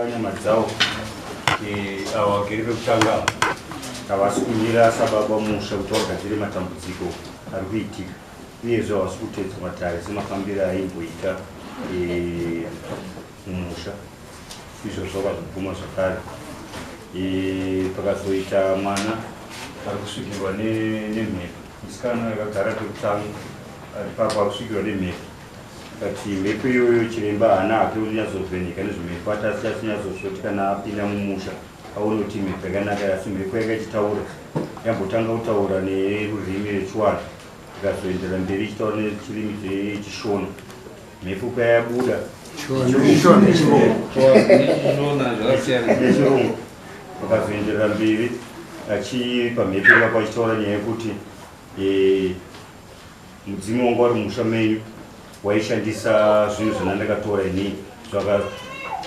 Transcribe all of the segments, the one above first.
nyama dzavo avagere pekutanga havasi kumira sababa musha kuti vagadzire matambudziko ari kuitika uyezve havasi kutedza matare semafambiro aimboita mumusha izvo zvakazoguma zvakare. Pakazoita mwana ari kusvikirwa nemhepo, musikana akagara pekutanga ari papo ari kusvikirwa nemhepo. Kati mhepo iyoyo chiremba haana hake unyazovheneka nezvemhepo atasi achinyazozvoti kana apinda mumusha aone kuti mhepo yakanaka, asi mhepo yakachitaura yambotanga kutaura nerurimi rwechiwana ikazoendera mberi ichitaura nechirimi chechishona. Mhepo payabuda nechirungu akazoendera mberi achipa mhepo ipapo achitaura nyaya yekuti mudzimu wanga uri mumusha menyu waishandisa zvinhu zvandakatora inini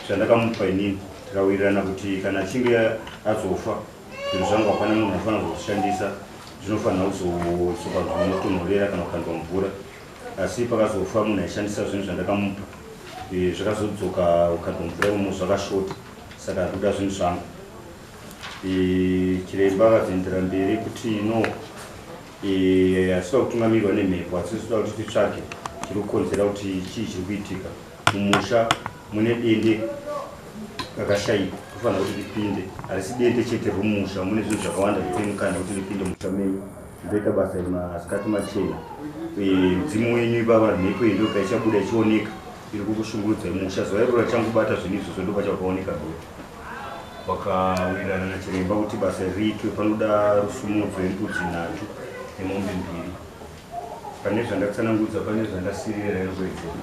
zvandakamupa inini, tikawirirana kuti kana achinge azofa zvinhu zvangu hapana munhu anofanira kuzvishandisa, zvinofanira kuzosoka zvinotonhorera kana kukandwa mvura. Asi pakazofa munhu aishandisa zvinhu zvandakamupa zvakazodzoka kukandwa mvura imomo zvakashota, saka akuda zvinhu zvangu. Chiremba akazoendera mberi kuti no asida kutungamirwa nemhepo, asi toda kuti titsvake chiri kukonzera kuti chii chiri kuitika mumusha. Mune dende rakashayika, kufanira kuti ripinde, harisi dende chete romusha, mune zvinhu zvakawanda zviri mukana kuti ripinde musha menyu zvoita basa masikati machena. Mudzimu wenyu ipapa mhepo iyi ndoka ichabuda ichioneka iri kukushungurudza musha. Zuva iroro rachangobata zvinhu izvozvo ndo pachakaoneka doi. Wakawirirana nachiremba kuti basa riitwe, panoda rusumudzo rwembudzi 3 nemombe 2. Pane zvandakutsanangudza, pane zvandasirira irwedzera.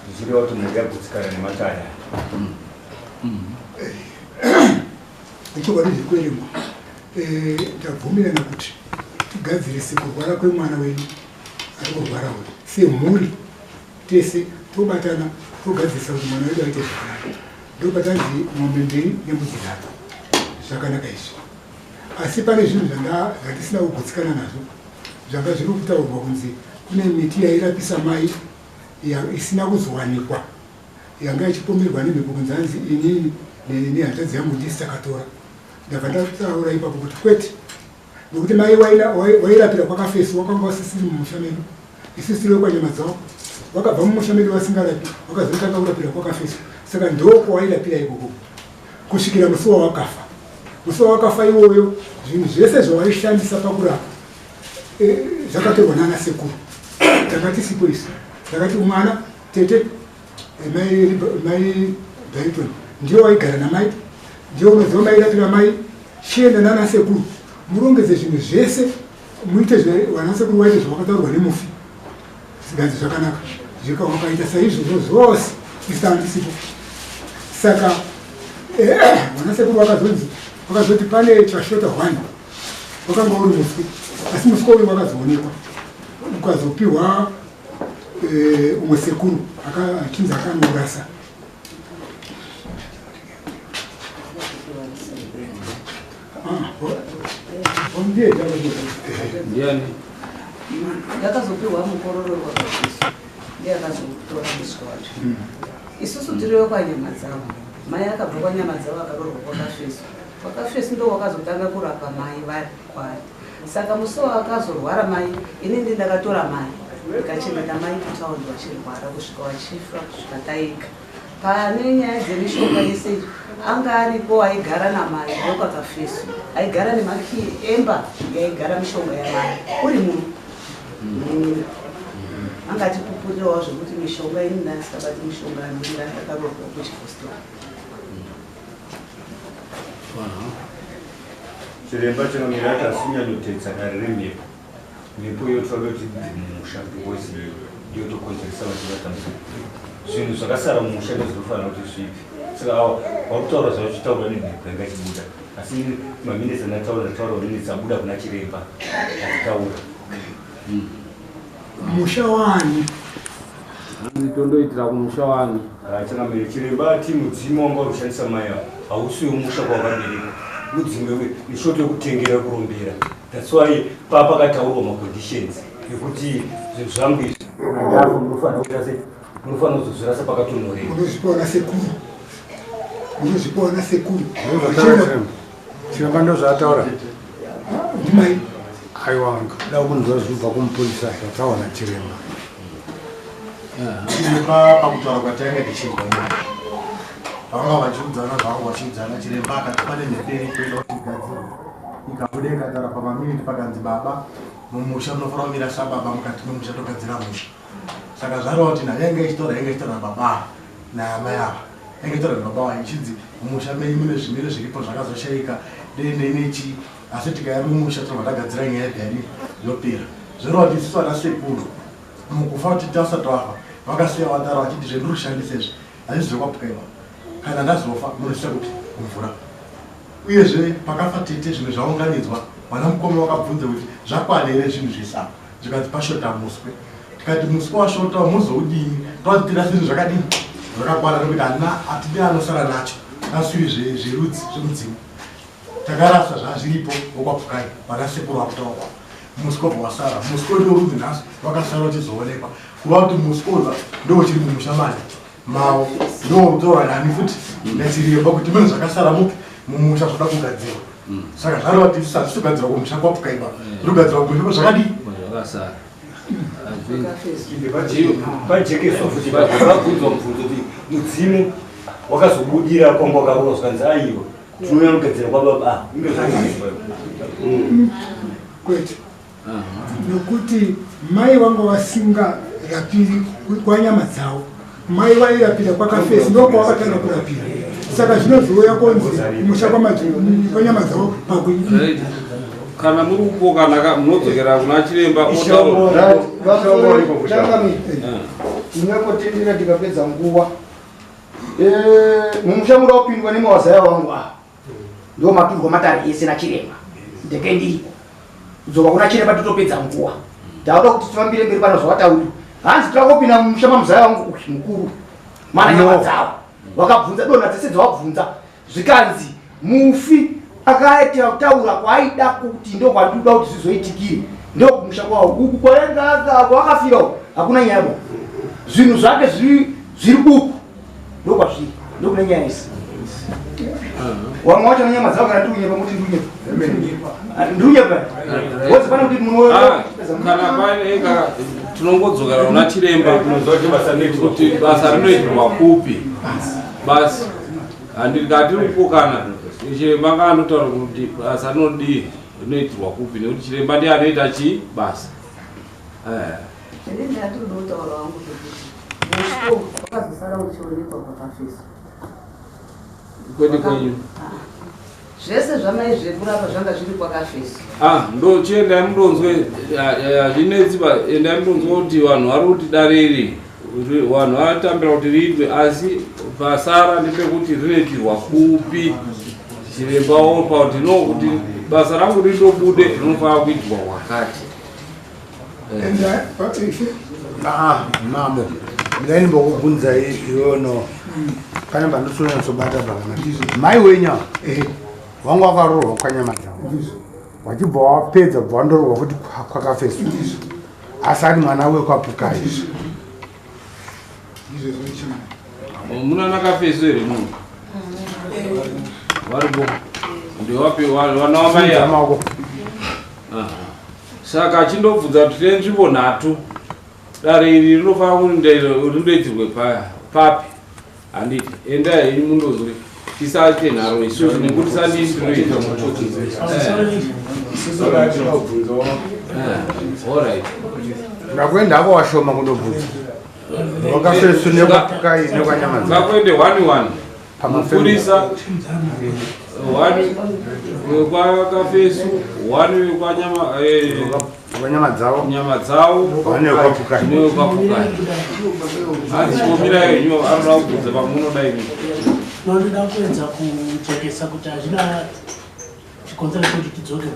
Zvichireva kuti munhu agutsikana nemataya. Ichokwadi zvirikuerengwa. Tabvumirana kuti tigadzirise kurwara kwemwana wedu ari kurwara uyu semhuri tese tobatana togadzirisa kuti mwana wedu aite zvakanaka. Ndopatanzi mombe 2 nembudzi 3 zvakanaka izvi. Asi pane zvinhu zvatisina kugutsikana nazvo zvanga zviri kutaurwa kunzi kune miti yairapisa mai isina kuzowanikwa yanga ichipomerwa nemhepo kunzi hanzi inini nehanzvadzi yangu ndisi takatora. Ndabva ndataura ipapo kuti kwete, nokuti mai wairapira kwakafesu wakanga wasisiri mumusha medu, isisiri wekwanyama dzavo, wakabva mumusha medu wasingarapi wakazotanga kurapira kwakafesu. Saka ndoko wairapira ikoko kusvikira musi wawakafa. Musi wawakafa iwoyo zvinhu zvese zvawaishandisa pakurapa zvakatorwa nana sekuru. Takati sipo isi, takati mwana tete mai Brighton ndio waigara namai, ndio unoziva mairapira mai, chienda nana sekuru murongedze zvinhu zvese, muite vana sekuru waite zvawakataurwa nemufi, zviganzi zvakanaka wakaita saizvozvo zvose isandisipo. Saka vana sekuru wakazoti pane chashota 1 wakanga uri muswi, asi muswi uyu wakazoonekwa ukazopiwa umwe sekuru achinzi akanorasa. Ndakazopiwa mukororo wakazviso ndiye akazotora muswi wacho. Isusu tiriyo kwanyama dzavo, mai akabva kwanyama dzavo akarorwa kwakafesu. Kwakafesu ndo wakazotanga kurapa mai vari kwaari. Saka musi wakazorwara mai, inini ndakatora mai ndikachengeta mai kutaundi vachirwara kusvika vachifa kusvika taika. Pane nyaya dzemishonga yese anga aripo, aigara namai ndokwakafesu, aigara nemakii emba yaigara mishonga yamai uri munhu. Angatipupurirawo zvokuti mishonga ini ndasikabati mishonga anira akaroorwa kuchikostora. Chiremba chakamira kuti asinyanyotedza dare remhepo. Mhepo iyo toda kuti mumusha ngozi ndiyo tokonzeresa vachivatambudziko. Zvinhu zvakasara mumusha ndozvinofanira kuti zvipi. Saka wakutaura zvauchitaura nemhepo yanga ichibuda, asi maminitsi andataura minitsi abuda kuna chiremba atitaura. Musha wani nditondoitira kumusha wani chakamira chiremba ati mudzimu wanga urushandisa mai hausiwo musha kwawakabereka, mudzimu ishoti yokutengera kurombera. That's why papa akataurwa maconditions ngekuti zvinhu zvangu izvi ndavo munofanira kuzozvirasa pakatonhorera. Munozvipaona sekuru chiremba ndozvaataura ndimai aiwanga da kunzwa zvibva kumupurisa zvataona chiremba pakutaura kwatanga tichibva vanga vachiudzana zvavo vachiudzana chiremba akati pane nheperi kuenda kuti igadzirwa ikabuda ikatara pamaminiti pakanzi baba mumusha munofanira kumira sababa mukati memusha togadzira musha saka zvarova kuti nayo yanga ichitora nababa naamai ava yanga ichitora nababa ichidzi mumusha menyu mune zvimiro zviripo zvakazoshaika dende nechi asi tikaya mumusha tinobva tagadzira nyaya yedhari yopera zvorova kuti isusu vana sekuru mukufa kuti tasati wafa vakasiya vatara vachiti zvendiri kushandisezve hazvisi zvokwapukaiwa kana ndazofa munosisa kuti kumvura uyezve pakafa tete zvinhu zvaunganidzwa vana mukoma vakabvunza kuti zvakwana here zvinhu zvisapa zvikati pashota muswe tikati muswe washota muzoudini twaitira zvinhu zvakadini zvakakwana nekuti hatidi anosara nacho asiwi zverudzi zvemudzimu takarasa zvazviripo wokwapukai vana sekuru vakutaurwa muswe bva wasara muswe ndorudzi nhasi wakasara uchizoonekwa kuva kuti muswe uza ndochiri mumusha mani mavo ndotorwa nani futi nechiremba kuti mune zvakasara mupi mumusha zvoda kugadzirwa saka zvareva kuti tisati togadzirwa kumusha kwapukaiba togadzirwa kumusha zvakadii pajekeswa futi vabvunzwa mubvunzo kuti mudzimu wakazobudira kwanga wakaroa zvikanzi aiwa tinouya kugadzira kwababa inge kwete nokuti mai vanga vasinga rapiri kwanyama dzavo mai vairapira kwakafesi ndokwavakatanga kurapira saka zvinozoya konzi musha kwanyama dzavo pakuii kana muri kupokana munodzokera kuna chiremba tinokotendera tikapedza nguva mumusha muri wapindwa nemawazaya wangu ndo maturwa matari ese nachiremba ndeke ndiripo dzoka kuna chiremba totopedza nguva ndauda kuti tifambire mberi pano zvawatauri hanzi tirakopinda mumusha mamuzaya wangu mukuru mana nyama dzavo wakabvunza dona dzese dzawabvunza zvikanzi mufi akaita kutaura kwaaida kuti ndo kwandiuda kuti zvizoitikire ndo kumusha kwawo uku kwakafira hakuna nyaya zvinhu zvake zviri buku ndo kwazviri ndo kune nyaya isi wamwe wacho nanyama dzavo kana ndiunyepa muti ndiunyepa wodzi pane kuti munhu kana paenga tinongodzokera kuna chiremba kuti basa rinoitirwa kupi basi handikati kupokana chiremba ngaanotaura kuti basa rinodii rinoitirwa kupi nekuti chiremba ndi anoita chii basa ndindatinotaura wangu kuti wakazosara uchionekwa kwakafisa kwete kwenyu zvese zvamai zvekurapa zvanga zviri kwakafisa ndo chiendai mudonzwe zvinedziba endai mudonzwe kuti vanhu vari kuti dareri vanhu vatambira kuti riitwe asi pasara ndepekuti rinoitirwa kupi chiremba opa kuti no kuti basa rangu rindobude rinofanira kuitirwa wakati mambo ndai ndimbokubvunza iyono pane bandosonyasobata zvakanaka mai wenya wanga wakaroorwa kwanyama dzavo wachibva wapedza bva wandoroorwa kuti kwakafeswa asi ari mwana wekwapukai muna nakafeso here munhu varipo ndewapi vana wamaiamako saka achindobvunza kuti tine nzvimbo nhatu dare iri rinofanira rindoitirwe papi handiti endai henyu mundozwe tisaite nharo isusu nekuti sandii ndinoita alright ndakuendako washoma kundobvunza wakafesu nekwapukai nekwanyama dzavo ngakuende 1-1 mapurisa 1 wekwakafesu 1 kwanyama dzavo nyama dzavo nekwapukai nekwapukai aziomira yenyu anoda kubvunza pamunodai ndoda kuedza kuchekesa kuti hazvina chikonzero chekuti tidzoke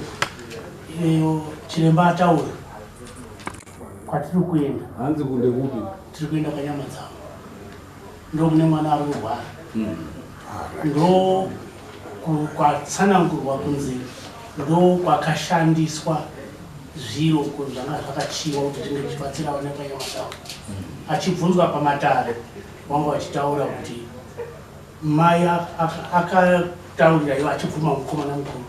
chiremba ataura kwatiri kuenda hanzi kunde kupi tiri kuenda kwanyama dzavo ndo kune mwana ari kurwara ndo kwatsanangurwa kunzi ndo kwakashandiswa zviro zvanga zvakachiwa kuti tinge tichibatsira vana panyama dzavo. Achibvunzwa pamatare wanga vachitaura kuti mai akataurira ivo achibvuma mukomana mukuru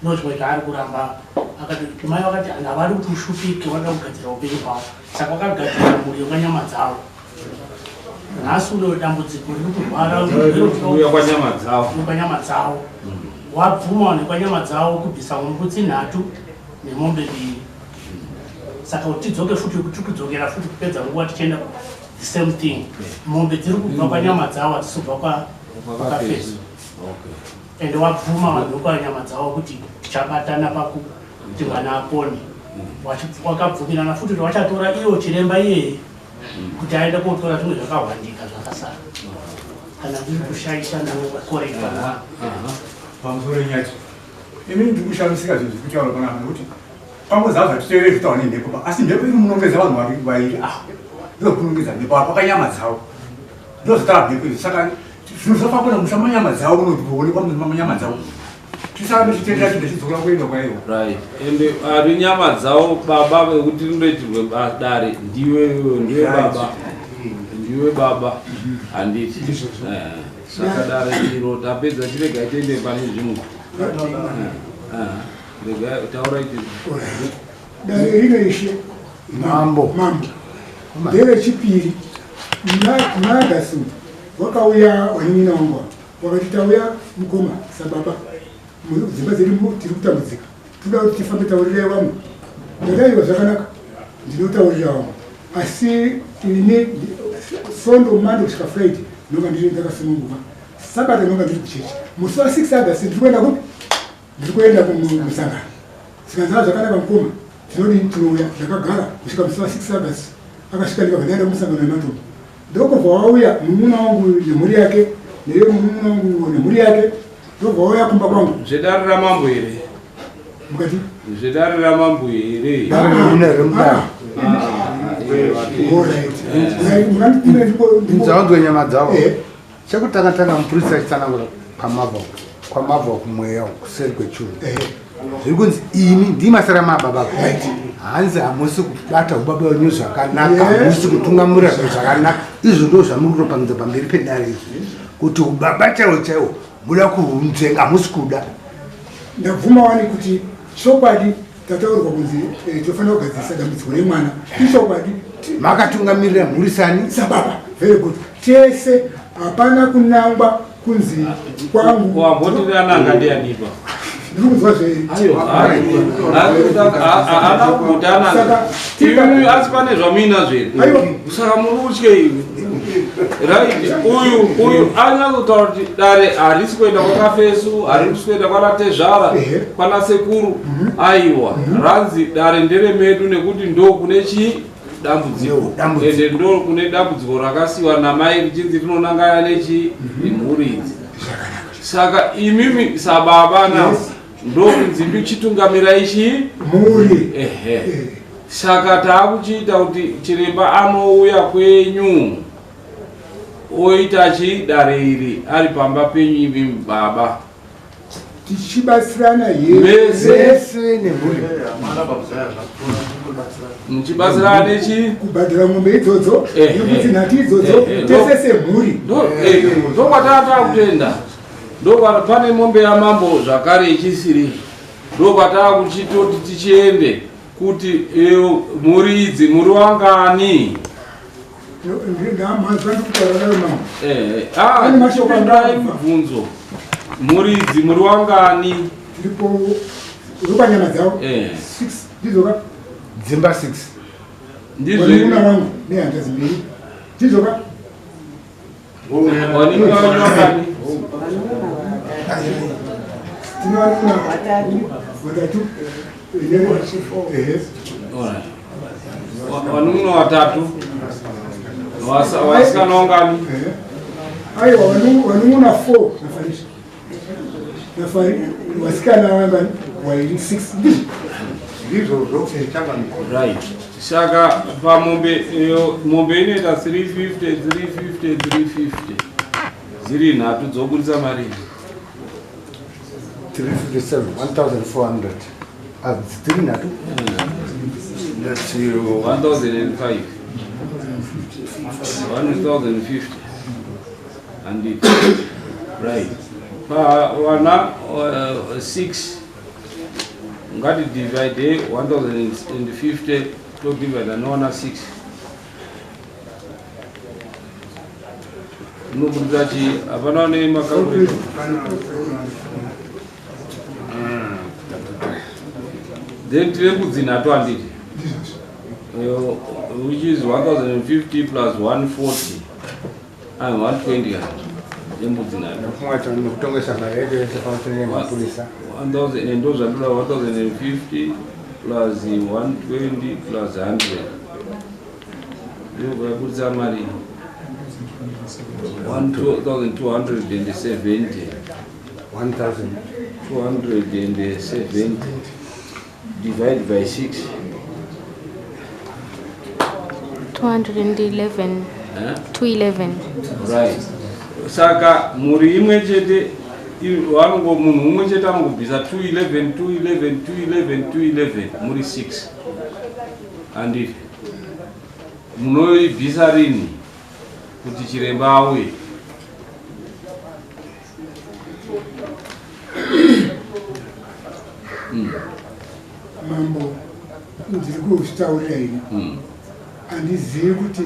ndozvimwe zvaari kuramba. Akati mai vakati havari kuti ushupike, vanoda kugadzira upenyu hwavo, saka vakagadzira mhuri yepanyama dzavo. Nhasi uno dambudziko riri kurwara nepanyama dzavo. Wabvuma nepanyama dzavo kubvisa mbudzi 3 nemombe 2. Saka kuti tidzoke futi kuti kudzokera futi kupedza nguva tichienda the same thing. Mombe dziri kubva panyama dzavo hadzisi kubva kwakafeso. Ende wabvuma vanhu panyama dzavo kuti tichabatana pakuti mwana apone. Wakabvumirana futi kuti vachatora iwo chiremba iyeye kuti aende kotora zvimwe zvakawandika zvakasara. Kana ndiri kushaisha nokukoreka. Pamusoro nyati. Ini ndiri kushamisika zvinhu zviri kutaura panapa nekuti pamuzava titeerere kutaura nemhepo, asi mhepo iri munongedza vanhu vairi ndokunongedza mhepo apa panyama dzavo. Ndozotara mhepo izvi, saka zvinozofakona musama nyama dzavo unoonekwa munyama dzavo. Tisarambe tichiteerera chinhu chidzokera kuenda kwaivo. Right. Ende ari nyama dzavo baba vekuti rinoitirwe dare ndiwe baba. Ndiwe baba handiti. Saka dare iro tapedza chirega tiende pane zvimwe. Rega taura iti. Dare rinoishe mambo. Ndere chipiri nagasi wakauya wanini wangu wakati tauya mukoma sababa dzimba dziri tiri kutambudzika toda kuti tifambe taurira vamwe ndadaiwa zvakanaka ndinotaurira vamwe asi ine sondo mande kusvika friday ndinonga ndiri ndakasununguka sabata ndinonga ndiri kuchechi musi wa6 agasti ndiri kuenda kupi ndiri kuenda kumusangano sikanzava zvakanaka mukoma tinodi tinouya ndakagara kusvika musi wa6 agasti akasvika ndikabva ndaenda kumusangano wematombo ndokubva wauya mumuna wangu nemhuri yake neye mumuna wangu nemhuri yake ndobva wauya kumba kwangu. Zvedare ramambo here? Mukati? Zvedare ramambo here? Nzawadzwe nyama dzavo. Chekutanga mupurisa achitsanangura kwamabva kumweya kuseri kwechuru. Zviri kunzi ini ndimasara mababa hanzi hamusi kubata ubaba wenyu zvakanaka, hamusi kutungamira zvakanaka. Izvo ndo zvamuri kuropangidza pamberi pedare izvi kuti ubaba chaiwo muda kuhunzenga hamusi kuda. Ndabvuma wani kuti chokwadi tataurwa kunzi tofanira kugadzirisa dambudziko remwana. Ichokwadi makatungamirira mhuri sani sababa. Very good. Tese hapana kunangwa kunzi kwangu wambotirananga ndianipa ndikuzwa zve ivi asi pane zvamina zvere saka muri kutye ivi right. Uyu anyazotaura kuti dare harisi kuenda kwakafesu, harisi kuenda kwana tezvara kwana sekuru. Aiwa ranzi dare ndere medu nekuti ndo kune dambudziko ende ndo kune dambudziko rakasiwa namai richinzi rinonangana mhuri idzi. Saka imimi sababa na ndo kunzi ndichitungamira ichi mhuri. Saka taakuchiita kuti chiremba anouya kwenyu oita dare iri ari pamba penyu imi baba tichibatsirana yese nemhuri muchibatsirana nechi kubhadhara mombe idzodzo nekuti nhati idzodzo tese semhuri ndokwatata kutenda. Pane mombe yamambo zvakare ichisiri ndokwatava kuchitoti tichiende kuti mhuri idzi muri wangani. Mibvunzo mhuri idzi muri wangani? Rupanyama dzavo 6 ndizoka dzimba 6 ndizvona wangu nehanzvadzi 2 ndizoka wanini wanyu wangani? tinowanuna 3 wanun'una 3 wasikana wangani? aiwa wanun'una 4 nafari wasikana wangani wairi 6 ndizvo right. Saka pamombe mombe inoita 350 dziri nhatu dzobudisa mari 357 1400 Still not. That's 1005. 1050. And it, right. Vana 6. Ngati divide 1050 to divide another 6. Nukudachi apana ne makalkulate. Then tirekudzina twanditi. Which is 1050 plus 140 and 120. 1050 plus 120 plus 100. What's that money? 1270. 1270 divided by 6. 211. 211. Right. Saka mhuri imwe chete wangu munhu umwe chete anogobvisa 211 muri 6. And munoibvisa rini kuti chiremba auye? Mambo ndiri kuzvitaurira ini handizivi kuti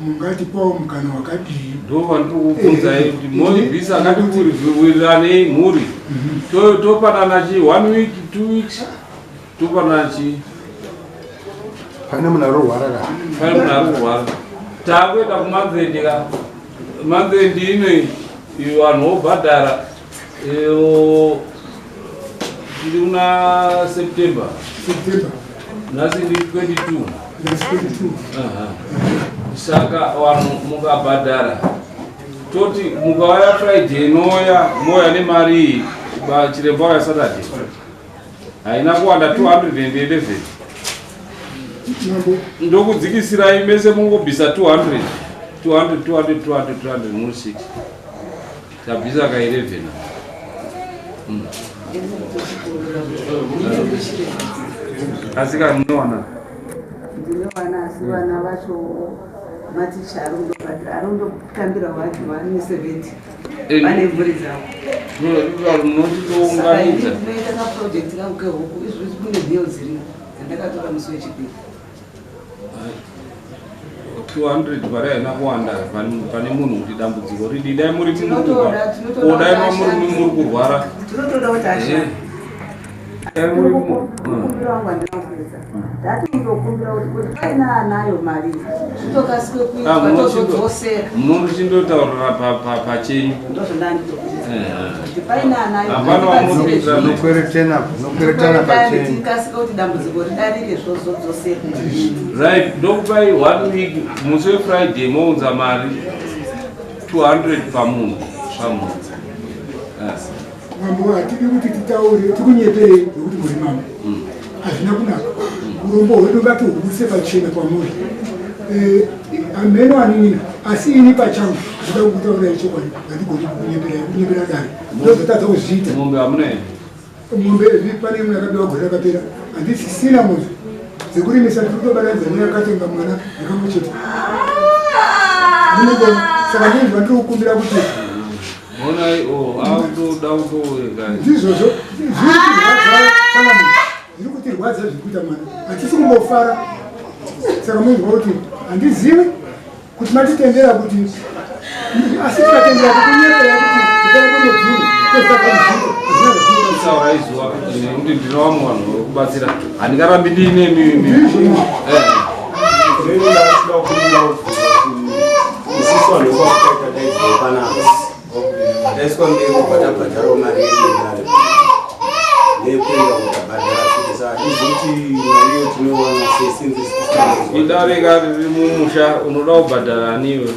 mungatipawo mukana wakadii. Ndo vandikukubvunzai kuti moibvisa akati wirirane mhuri topanana chi 1 week 2 weeks topanana chi pane munhu arorwara ka pane munhu arorwara takuenda kumanzendi ka manzendi ino vanhu vobhadhara tiri kuna September nhasi ndi 22. Saka vanhu mukabhadhara toti mukauya Friday moya nemari chiremba ya Saturday haina kuwanda 211. Ndokudzikisirai mese mungobvisa 200 muri 6 tabvisa ka 11. Asika munowana ndinowana asi vana vacho maticha arondokambira wacho vane 70 vane mhuri dzavo. munotitounganidza Ndinoita kaprojekti kangu kehuku izvi kune mheu dziriyo dzandakatora musi wechipiri. 200 pari haina kuwanda pane munhu kuti dambudziko ridi dai muri kodai muri kurwara tinotoda kuti ashande. Mukumbira wangu andinakuisa ndatindokumbira kuti aina anayo mari zvitokasike kuitwa tozodzosera munochindotaurira pachenyu ndozvandanditokuti paina nokweretana pachenyu tikasike kuti dambudziko ridarike zvozodzosera. right. Ndokupai 1 week musi weFriday mounza mari 200 pamunhu. Mambo hatidi kuti titaure tikunyepere nekuti muri mambo hazvina kunaka. Urombo hwedu ngatiubvise pachena kwamuri. Ameno anini asi ini pachangu ndinoda kutaura chokwadi ngatigoni kunyepera dare ndozotadza kuzviita. Mombe hamuna here? Mombe pane munhu akabiwa gore rakapera handisisina munhu dzekurimisa ndikutobaranidza neyakatenga mwana ndakamucheta ndinogona saka ndinzva ndiri kukumbira kuti ndizvozvo zviri kutirwadza zvikuita mwana hatisi kumbofara. Saka munzwa kuti handizivi kuti matitendera kuti asi tikatendera kukunyepera kuti kutara kwemudhuru sauraizuva kuti ndino vamwe vanhu vekubatsira handingarambi ndiine daiswa mberi kubatabhadharawo mari yedenare nekuenda kutabhadhara kuti saa izvoti mariyo tinowana idarika riri mumusha unoda kubhadhara aniwe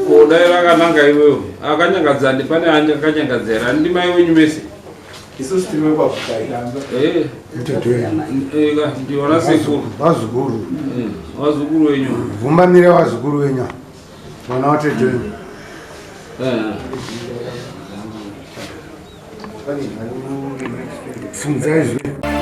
kodai rakananga iwewe akanyangadza ndipane akanyangadzira ndimai wenyu mese isusu tiri kwakutaitanga ndiona sekuru wazukuru wenyu vhumbanire wazukuru wenyu mwana watejoeni funzai zvino